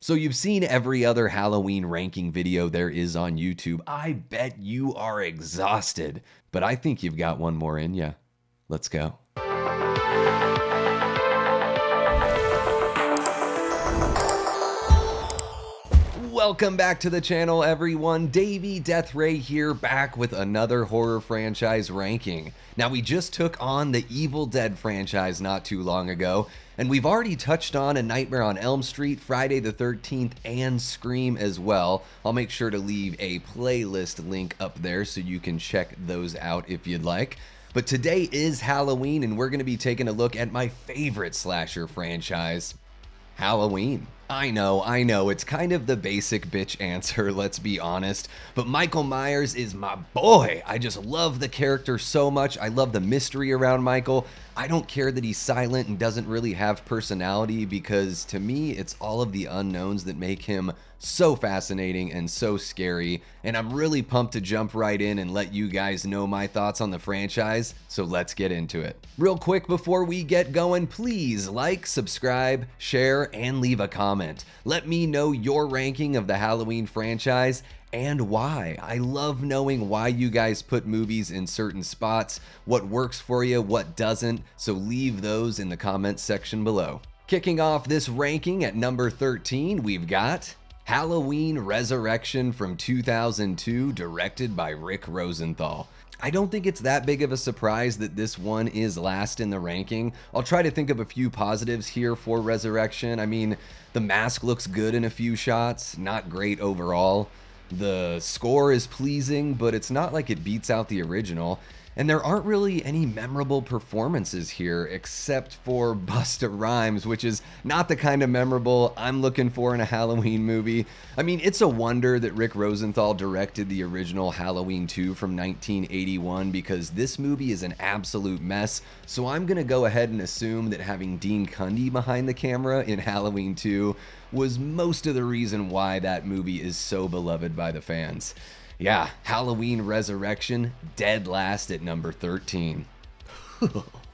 So you've seen every other Halloween ranking video there is on YouTube. I bet you are exhausted, but I think you've got one more in ya. Let's go. Welcome back to the channel, everyone. Davey Deathray here, back with another horror franchise ranking. Now, we just took on the Evil Dead franchise not too long ago, and we've already touched on A Nightmare on Elm Street, Friday the 13th, and Scream as well. I'll make sure to leave a playlist link up there so you can check those out if you'd like. But today is Halloween, and we're going to be taking a look at my favorite slasher franchise, Halloween. I know, it's kind of the basic bitch answer, let's be honest, but Michael Myers is my boy. I just love the character so much. I love the mystery around Michael. I don't care that he's silent and doesn't really have personality, because to me, it's all of the unknowns that make him so fascinating and so scary, and I'm really pumped to jump right in and let you guys know my thoughts on the franchise, so let's get into it. Real quick before we get going, please like, subscribe, share, and leave a comment. Let me know your ranking of the Halloween franchise and why. I love knowing why you guys put movies in certain spots, what works for you, what doesn't, so leave those in the comments section below. Kicking off this ranking at number 13, we've got Halloween Resurrection from 2002, directed by Rick Rosenthal. I don't think it's that big of a surprise that this one is last in the ranking. I'll try to think of a few positives here for Resurrection. I mean, the mask looks good in a few shots, not great overall. The score is pleasing, but it's not like it beats out the original. And there aren't really any memorable performances here except for Busta Rhymes, which is not the kind of memorable I'm looking for in a Halloween movie. I mean, it's a wonder that Rick Rosenthal directed the original Halloween 2 from 1981, because this movie is an absolute mess. So I'm gonna go ahead and assume that having Dean Cundey behind the camera in Halloween 2 was most of the reason why that movie is so beloved by the fans. Yeah, Halloween Resurrection, dead last at number 13.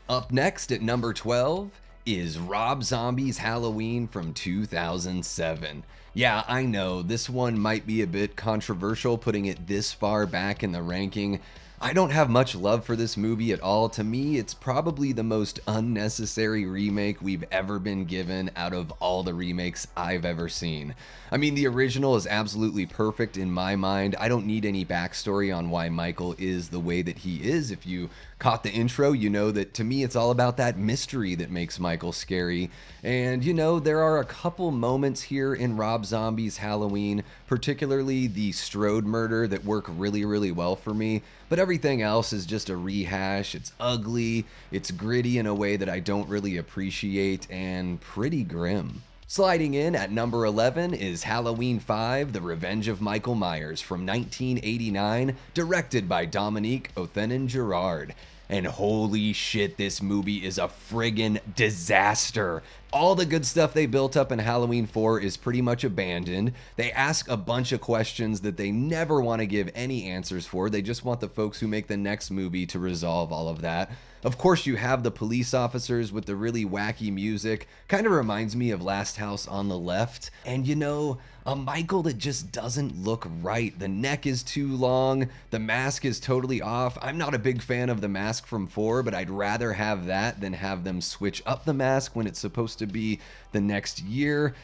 Up next at number 12 is Rob Zombie's Halloween from 2007. Yeah, I know, this one might be a bit controversial putting it this far back in the ranking. I don't have much love for this movie at all. To me, it's probably the most unnecessary remake we've ever been given out of all the remakes I've ever seen. I mean, the original is absolutely perfect in my mind. I don't need any backstory on why Michael is the way that he is. If you caught the intro, you know that to me it's all about that mystery that makes Michael scary. And you know, there are a couple moments here in Rob Zombie's Halloween, particularly the Strode murder, that work really well for me. But everything else is just a rehash. It's ugly, it's gritty in a way that I don't really appreciate, and pretty grim. Sliding in at number 11 is Halloween 5, The Revenge of Michael Myers from 1989, directed by Dominique Othenin-Girard. And holy shit, this movie is a friggin' disaster. All the good stuff they built up in Halloween 4 is pretty much abandoned. They ask a bunch of questions that they never want to give any answers for. They just want the folks who make the next movie to resolve all of that. Of course, you have the police officers with the really wacky music. Kind of reminds me of Last House on the Left. And you know, a Michael that just doesn't look right. The neck is too long. The mask is totally off. I'm not a big fan of the mask from 4, but I'd rather have that than have them switch up the mask when it's supposed to be the next year.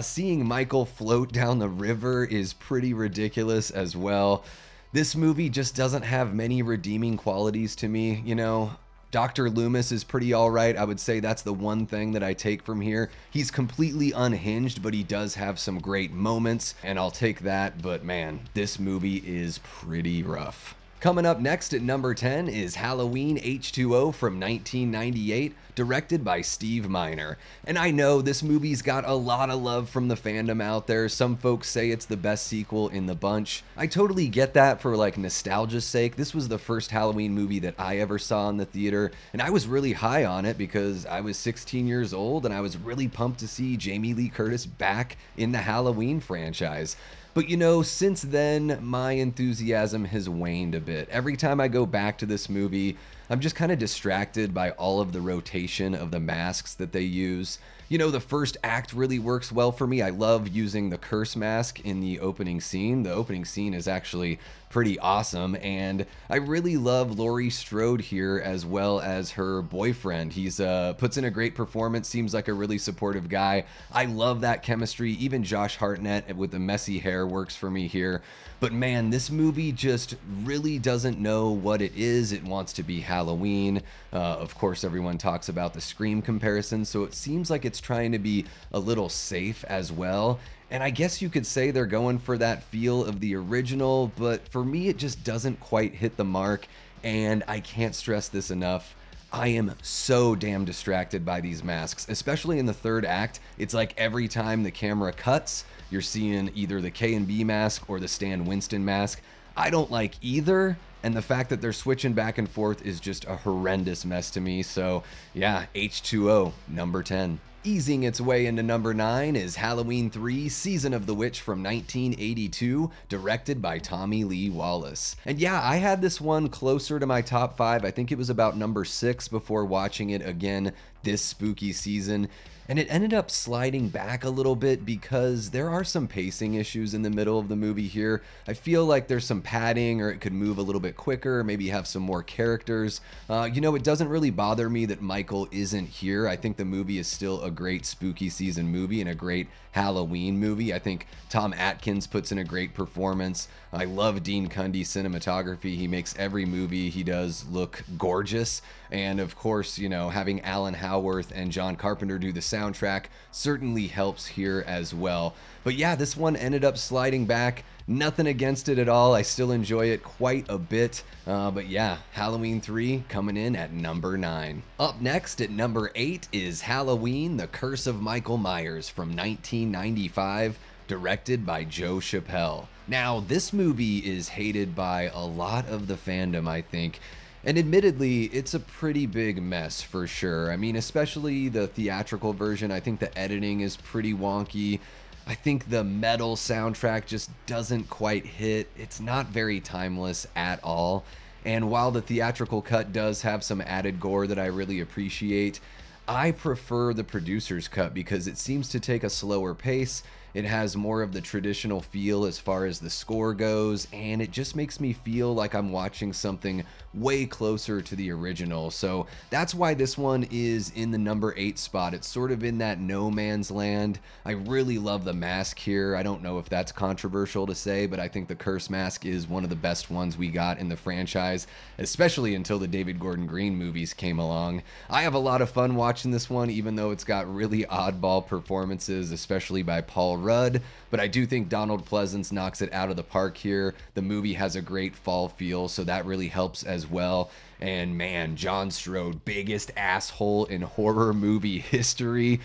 Seeing Michael float down the river is pretty ridiculous as well. This movie just doesn't have many redeeming qualities to me, you know. Dr. Loomis is pretty alright. I would say that's the one thing that I take from here. He's completely unhinged, but he does have some great moments, and I'll take that. But man, this movie is pretty rough. Coming up next at number 10 is Halloween H2O from 1998, directed by Steve Miner. And I know this movie's got a lot of love from the fandom out there. Some folks say it's the best sequel in the bunch. I totally get that for like nostalgia's sake. This was the first Halloween movie that I ever saw in the theater, and I was really high on it because I was 16 years old and I was really pumped to see Jamie Lee Curtis back in the Halloween franchise. But you know, since then, my enthusiasm has waned a bit. Every time I go back to this movie, I'm just kind of distracted by all of the rotation of the masks that they use. You know, the first act really works well for me. I love using the curse mask in the opening scene. The opening scene is actually pretty awesome, and I really love Laurie Strode here as well as her boyfriend. He's puts in a great performance, seems like a really supportive guy. I love that chemistry. Even Josh Hartnett with the messy hair works for me here. But man, this movie just really doesn't know what it is. It wants to be Halloween. Of course, everyone talks about the Scream comparison, so it seems like it's trying to be a little safe as well. And I guess you could say they're going for that feel of the original, but for me, it just doesn't quite hit the mark. And I can't stress this enough. I am so damn distracted by these masks, especially in the third act. It's like every time the camera cuts, you're seeing either the K&B mask or the Stan Winston mask. I don't like either, and the fact that they're switching back and forth is just a horrendous mess to me. So yeah, H2O, number 10. Easing its way into number 9 is Halloween 3 Season of the Witch from 1982, directed by Tommy Lee Wallace. And yeah, I had this one closer to my top 5. I think it was about number 6 before watching it again this spooky season. And it ended up sliding back a little bit because there are some pacing issues in the middle of the movie here. I feel like there's some padding, or it could move a little bit quicker, maybe have some more characters. You know, it doesn't really bother me that Michael isn't here. I think the movie is still a great spooky season movie and a great Halloween movie. I think Tom Atkins puts in a great performance. I love Dean Cundy's cinematography. He makes every movie he does look gorgeous. And of course, you know, having Alan Howarth and John Carpenter do the soundtrack certainly helps here as well. But yeah, this one ended up sliding back. Nothing against it at all. I still enjoy it quite a bit. But yeah, Halloween 3 coming in at number 9. Up next at number 8 is Halloween, The Curse of Michael Myers from 1995, directed by Joe Chappelle. Now, this movie is hated by a lot of the fandom, I think. And admittedly, it's a pretty big mess for sure. I mean, especially the theatrical version. I think the editing is pretty wonky. I think the metal soundtrack just doesn't quite hit. It's not very timeless at all. And while the theatrical cut does have some added gore that I really appreciate, I prefer the producer's cut because it seems to take a slower pace. It has more of the traditional feel as far as the score goes, and it just makes me feel like I'm watching something way closer to the original. So that's why this one is in the number 8 spot. It's sort of in that no man's land. I really love the mask here. I don't know if that's controversial to say, but I think the curse mask is one of the best ones we got in the franchise, especially until the David Gordon Green movies came along. I have a lot of fun watching this one, even though it's got really oddball performances, especially by Paul Rudd, but I do think Donald Pleasance knocks it out of the park here. The movie has a great fall feel, so that really helps as well. And man, John Strode, biggest asshole in horror movie history.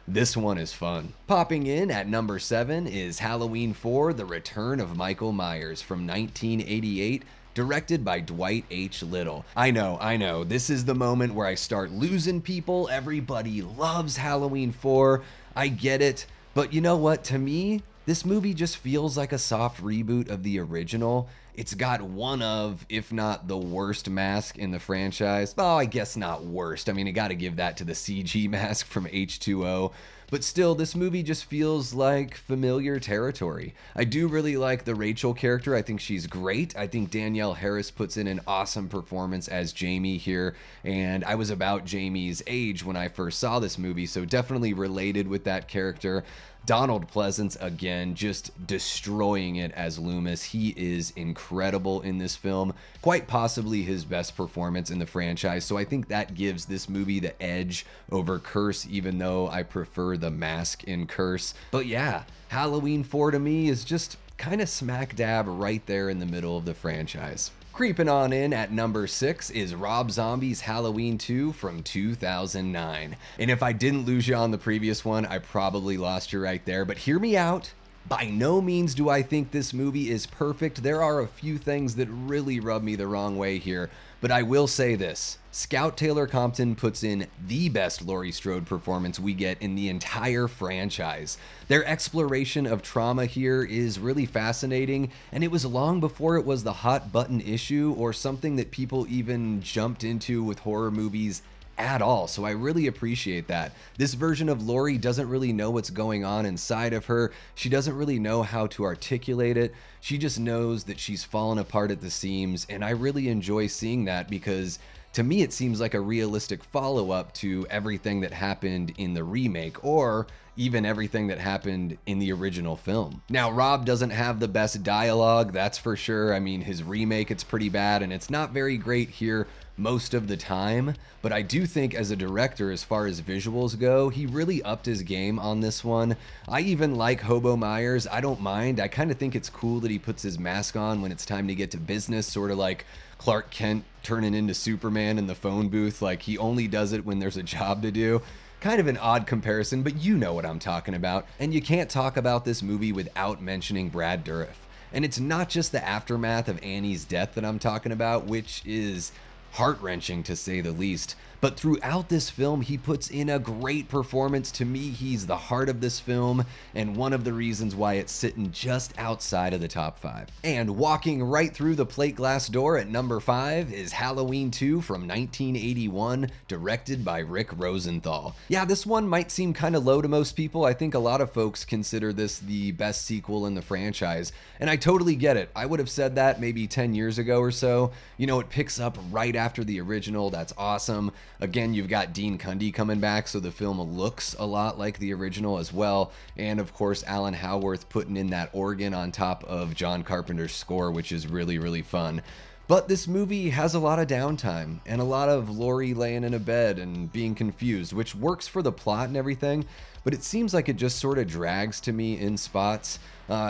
This one is fun. Popping in at number 7 is Halloween 4, The Return of Michael Myers from 1988, directed by Dwight H. Little. I know, this is the moment where I start losing people. Everybody loves Halloween 4. I get it. But you know what? To me, this movie just feels like a soft reboot of the original. It's got one of, if not the worst mask in the franchise. Oh, I guess not worst. I mean, I gotta give that to the CG mask from H2O. But still, this movie just feels like familiar territory. I do really like the Rachel character. I think she's great. I think Danielle Harris puts in an awesome performance as Jamie here. And I was about Jamie's age when I first saw this movie, so definitely related with that character. Donald Pleasance, again, just destroying it as Loomis. He is incredible in this film, quite possibly his best performance in the franchise, so I think that gives this movie the edge over Curse, even though I prefer the mask in Curse. But yeah, Halloween 4 to me is just kind of smack dab right there in the middle of the franchise. Creeping on in at number 6 is Rob Zombie's Halloween 2 from 2009. And if I didn't lose you on the previous one, I probably lost you right there, but hear me out. By no means do I think this movie is perfect. There are a few things that really rub me the wrong way here, but I will say this. Scout Taylor Compton puts in the best Laurie Strode performance we get in the entire franchise. Their exploration of trauma here is really fascinating, and it was long before it was the hot button issue or something that people even jumped into with horror movies at all, so I really appreciate that. This version of Laurie doesn't really know what's going on inside of her. She doesn't really know how to articulate it. She just knows that she's fallen apart at the seams, and I really enjoy seeing that because to me it seems like a realistic follow-up to everything that happened in the remake, or even everything that happened in the original film. Now, Rob doesn't have the best dialogue, that's for sure. I mean, his remake, it's pretty bad, and it's not very great here most of the time, but I do think as a director, as far as visuals go, he really upped his game on this one. I even like Hobo Myers. I don't mind. I kind of think it's cool that he puts his mask on when it's time to get to business, sort of like Clark Kent turning into Superman in the phone booth. Like, he only does it when there's a job to do. Kind of an odd comparison, but you know what I'm talking about. And you can't talk about this movie without mentioning Brad Dourif. And it's not just the aftermath of Annie's death that I'm talking about, which is heart-wrenching to say the least, but throughout this film he puts in a great performance. To me, he's the heart of this film and one of the reasons why it's sitting just outside of the top 5. And walking right through the plate glass door at number 5 is Halloween 2 from 1981, directed by Rick Rosenthal. Yeah, this one might seem kind of low to most people. I think a lot of folks consider this the best sequel in the franchise, and I totally get it. I would have said that maybe 10 years ago or so. You know, it picks up right after the original. That's awesome. Again, you've got Dean Cundey coming back, so the film looks a lot like the original as well. And of course, Alan Howarth putting in that organ on top of John Carpenter's score, which is really, really fun. But this movie has a lot of downtime and a lot of Laurie laying in a bed and being confused, which works for the plot and everything, but it seems like it just sort of drags to me in spots.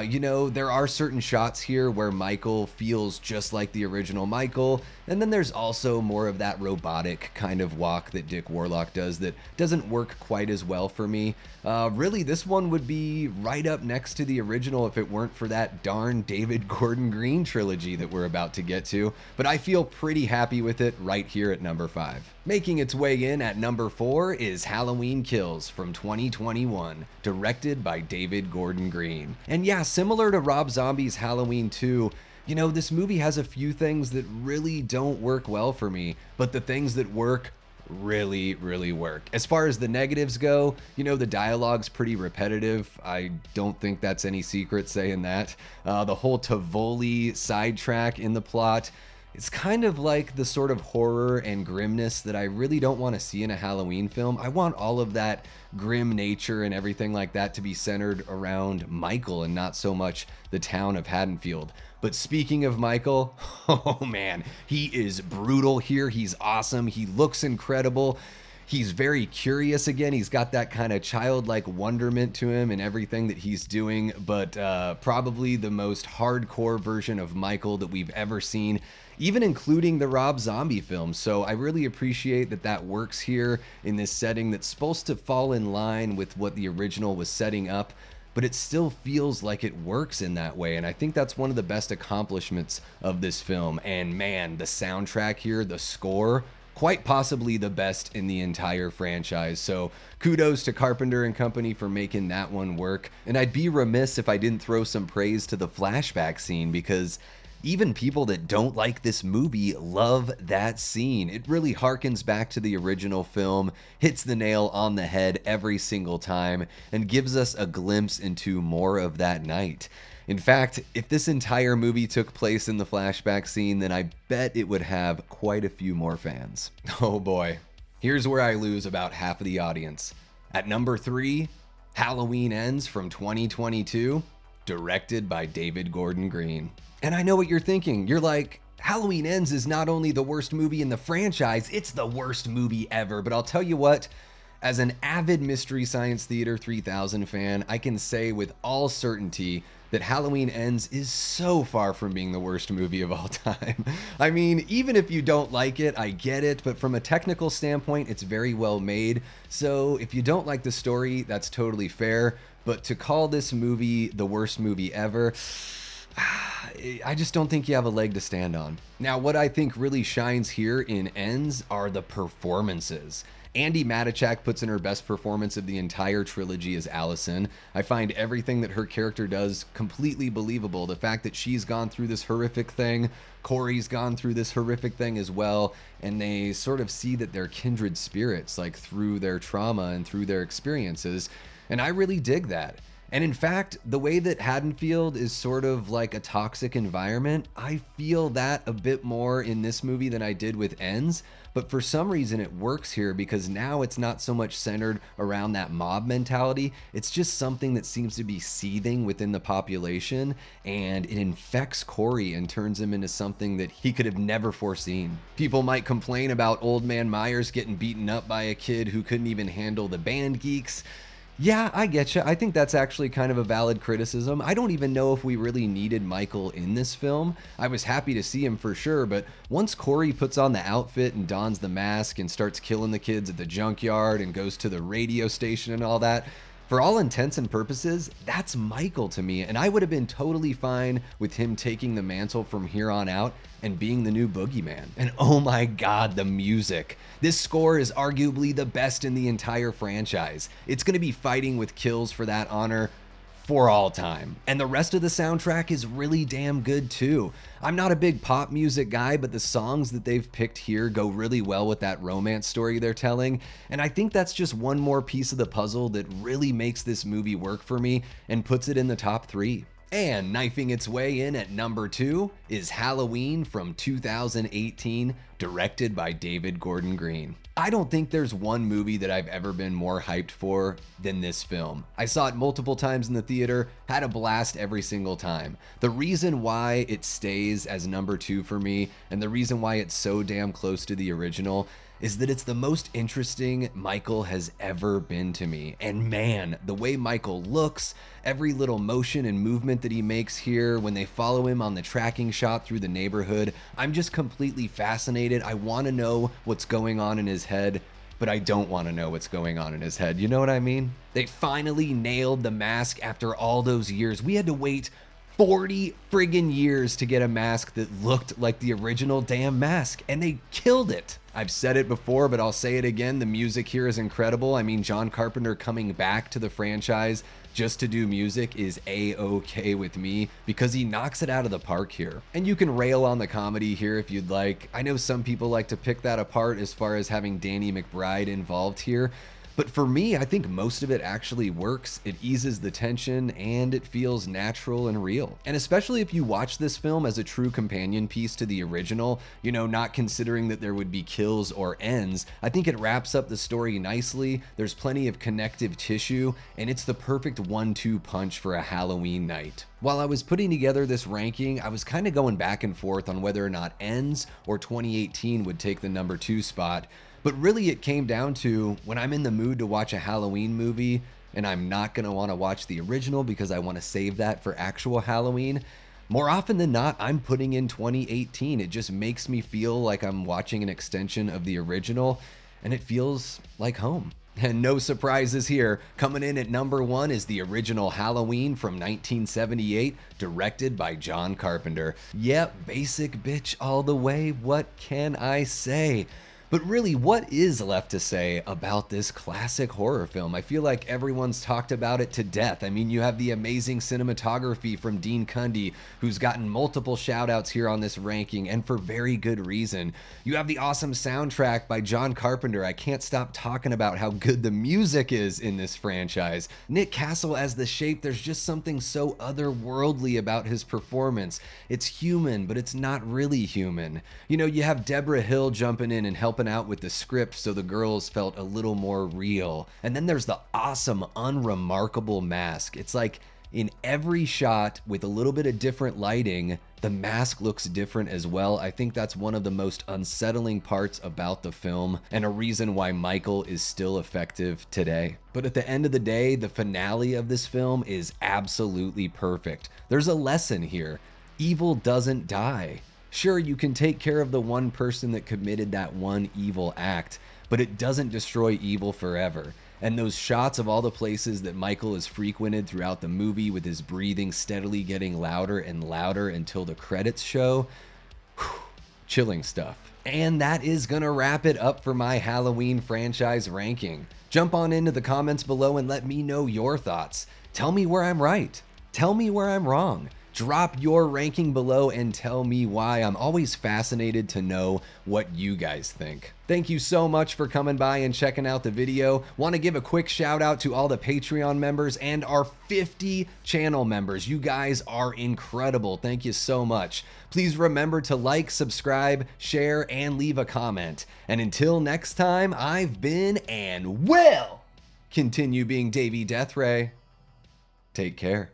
You know, there are certain shots here where Michael feels just like the original Michael, and then there's also more of that robotic kind of walk that Dick Warlock does that doesn't work quite as well for me. Really, this one would be right up next to the original if it weren't for that darn David Gordon Green trilogy that we're about to get to, but I feel pretty happy with it right here at number 5. Making its way in at number 4 is Halloween Kills from 2021, directed by David Gordon Green. And yeah, similar to Rob Zombie's Halloween 2, you know, this movie has a few things that really don't work well for me, but the things that work really, really work. As far as the negatives go, you know, the dialogue's pretty repetitive. I don't think that's any secret saying that. The whole Tivoli sidetrack in the plot, it's kind of like the sort of horror and grimness that I really don't want to see in a Halloween film. I want all of that grim nature and everything like that to be centered around Michael and not so much the town of Haddonfield. But speaking of Michael, oh man, he is brutal here. He's awesome. He looks incredible. He's very curious again. He's got that kind of childlike wonderment to him and everything that he's doing, but probably the most hardcore version of Michael that we've ever seen, even including the Rob Zombie films. So I really appreciate that that works here in this setting that's supposed to fall in line with what the original was setting up, but it still feels like it works in that way. And I think that's one of the best accomplishments of this film. And man, the soundtrack here, the score, quite possibly the best in the entire franchise. So kudos to Carpenter and company for making that one work. And I'd be remiss if I didn't throw some praise to the flashback scene, because even people that don't like this movie love that scene. It really harkens back to the original film, hits the nail on the head every single time, and gives us a glimpse into more of that night. In fact, if this entire movie took place in the flashback scene, then I bet it would have quite a few more fans. Oh boy. Here's where I lose about half of the audience. At number 3, Halloween Ends from 2022, directed by David Gordon Green. And I know what you're thinking. You're like, Halloween Ends is not only the worst movie in the franchise, it's the worst movie ever. But I'll tell you what, as an avid Mystery Science Theater 3000 fan, I can say with all certainty that Halloween Ends is so far from being the worst movie of all time. I mean, even if you don't like it, I get it, but from a technical standpoint, it's very well made. So if you don't like the story, that's totally fair. But to call this movie the worst movie ever, I just don't think you have a leg to stand on. Now, what I think really shines here in Ends are the performances. Andy Matichak puts in her best performance of the entire trilogy as Allison. I find everything that her character does completely believable. The fact that she's gone through this horrific thing, Corey's gone through this horrific thing as well, and they sort of see that they're kindred spirits, like through their trauma and through their experiences. And I really dig that. And in fact, the way that Haddonfield is sort of like a toxic environment, I feel that a bit more in this movie than I did with Ends. But for some reason it works here because now it's not so much centered around that mob mentality. It's just something that seems to be seething within the population, and it infects Corey and turns him into something that he could have never foreseen. People might complain about Old Man Myers getting beaten up by a kid who couldn't even handle the band geeks. Yeah, I get you. I think that's actually kind of a valid criticism. I don't even know if we really needed Michael in this film. I was happy to see him for sure, but once Corey puts on the outfit and dons the mask and starts killing the kids at the junkyard and goes to the radio station and all that, for all intents and purposes, that's Michael to me, and I would have been totally fine with him taking the mantle from here on out and being the new boogeyman. And oh my god, the music. This score is arguably the best in the entire franchise. It's going to be fighting with Kills for that honor for all time. And the rest of the soundtrack is really damn good too. I'm not a big pop music guy, but the songs that they've picked here go really well with that romance story they're telling. And I think that's just one more piece of the puzzle that really makes this movie work for me and puts it in the top 3. And knifing its way in at number 2 is Halloween from 2018, directed by David Gordon Green. I don't think there's one movie that I've ever been more hyped for than this film. I saw it multiple times in the theater, had a blast every single time. The reason why it stays as number 2 for me, and the reason why it's so damn close to the original, is that it's the most interesting Michael has ever been to me. And man, the way Michael looks, every little motion and movement that he makes here when they follow him on the tracking shot through the neighborhood, I'm just completely fascinated. I want to know what's going on in his head, but I don't want to know what's going on in his head. You know what I mean? They finally nailed the mask after all those years. We had to wait 40 friggin' years to get a mask that looked like the original damn mask, and they killed it. I've said it before, but I'll say it again. The music here is incredible. I mean, John Carpenter coming back to the franchise just to do music is A-okay with me because he knocks it out of the park here. And you can rail on the comedy here if you'd like. I know some people like to pick that apart as far as having Danny McBride involved here. But for me, I think most of it actually works. It eases the tension and it feels natural and real. And especially if you watch this film as a true companion piece to the original, you know, not considering that there would be kills or ends, I think it wraps up the story nicely. There's plenty of connective tissue, and it's the perfect 1-2 punch for a Halloween night. While I was putting together this ranking, I was kind of going back and forth on whether or not Ends or 2018 would take the number 2 spot. But really it came down to when I'm in the mood to watch a Halloween movie and I'm not going to want to watch the original because I want to save that for actual Halloween, more often than not, I'm putting in 2018. It just makes me feel like I'm watching an extension of the original, and it feels like home. And no surprises here. Coming in at number 1 is the original Halloween from 1978, directed by John Carpenter. Yep, basic bitch all the way. What can I say? But really, what is left to say about this classic horror film? I feel like everyone's talked about it to death. I mean, you have the amazing cinematography from Dean Cundey, who's gotten multiple shout outs here on this ranking, and for very good reason. You have the awesome soundtrack by John Carpenter. I can't stop talking about how good the music is in this franchise. Nick Castle as the Shape, there's just something so otherworldly about his performance. It's human, but it's not really human. You know, you have Deborah Hill jumping in and helping out with the script so the girls felt a little more real. And then there's the awesome, unremarkable mask. It's like in every shot with a little bit of different lighting, the mask looks different as well. I think that's one of the most unsettling parts about the film and a reason why Michael is still effective today. But at the end of the day, the finale of this film is absolutely perfect. There's a lesson here. Evil doesn't die. Sure, you can take care of the one person that committed that one evil act, but it doesn't destroy evil forever. And those shots of all the places that Michael has frequented throughout the movie with his breathing steadily getting louder and louder until the credits show, chilling stuff. And that is gonna wrap it up for my Halloween franchise ranking. Jump on into the comments below and let me know your thoughts. Tell me where I'm right. Tell me where I'm wrong. Drop your ranking below and tell me why. I'm always fascinated to know what you guys think. Thank you so much for coming by and checking out the video. Want to give a quick shout out to all the Patreon members and our 50 channel members. You guys are incredible. Thank you so much. Please remember to like, subscribe, share, and leave a comment. And until next time, I've been and will continue being Davey Deathray. Take care.